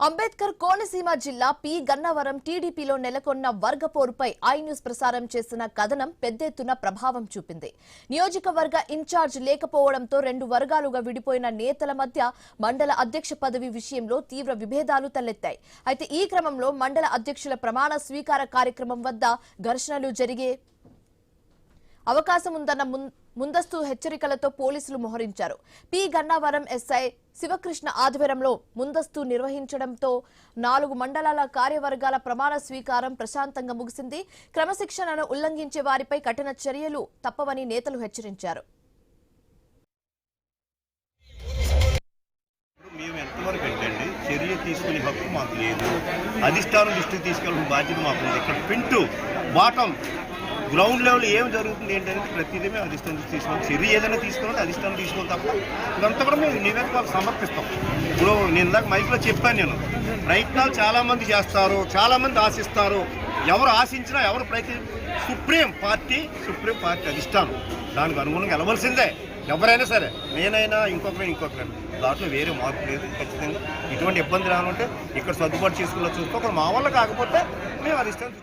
అంబేద్కర్ కోనసీమ జిల్లా పి గన్నవరం టీడీపీలో నెలకొన్న వర్గపోరుపై ఐ న్యూస్ ప్రసారం చేసిన కథనం పెద్ద ఎత్తున ప్రభావం చూపింది. నియోజకవర్గ ఇన్ఛార్జ్ లేకపోవడంతో రెండు వర్గాలుగా విడిపోయిన నేతల మధ్య మండల అధ్యక్ష పదవి విషయంలో తీవ్ర విభేదాలు తలెత్తాయి. అయితే ఈ క్రమంలో మండల అధ్యక్షుల ప్రమాణ స్వీకార కార్యక్రమం వద్ద ఘర్షణలు జరిగే అవకాశం ఉందన్న ముందస్తు హెచ్చరికలతో పోలీసులు మోహరించారు. పి గన్నవరం ఎస్ఐ శివకృష్ణ ఆధ్వర్యంలో ముందస్తు నిర్వహించడంతో 4 మండలాల కార్యవర్గాల ప్రమాణ స్వీకారం ప్రశాంతంగా ముగిసింది. క్రమశిక్షణను ఉల్లంఘించే వారిపై కఠిన చర్యలు తప్పవని నేతలు హెచ్చరించారు. మేము ఎంతవరకు అంటే చర్య తీసుకునే హక్కు మాకు లేదు. అధిష్టానం దృష్టికి తీసుకెళ్ళిన బాధ్యత మాకు ఉంది. ఇక్కడ పింటూ బాటం గ్రౌండ్ లెవెల్ ఏం జరుగుతుంది ఏంటంటే ప్రతిదీ మేము అధిష్టానం తీసుకోవాలి. చర్య ఏదైనా తీసుకోవాలి, అధిష్టానం తీసుకోవాలి తప్ప ఇదంతా కూడా మేము నివేదికలు సమర్పిస్తాం. ఇప్పుడు నేను ఇందాక మైక్లో చెప్పాను, నేను ప్రయత్నాలు చాలామంది చేస్తారు, చాలామంది ఆశిస్తారు. ఎవరు ఆశించినా ఎవరు సుప్రీం పార్టీ అధిష్టానం దానికి అనుగుణంగా వెళ్ళవలసిందే. ఎవరైనా సరే, నేనైనా ఇంకొకరైనా దాంట్లో వేరే మార్పు లేదు. ఖచ్చితంగా ఇటువంటి ఇబ్బంది రానుంటే ఇక్కడ సర్దుబాటు చేసుకుని చూసుకో. మా వల్ల కాకపోతే మేము అధిష్టానం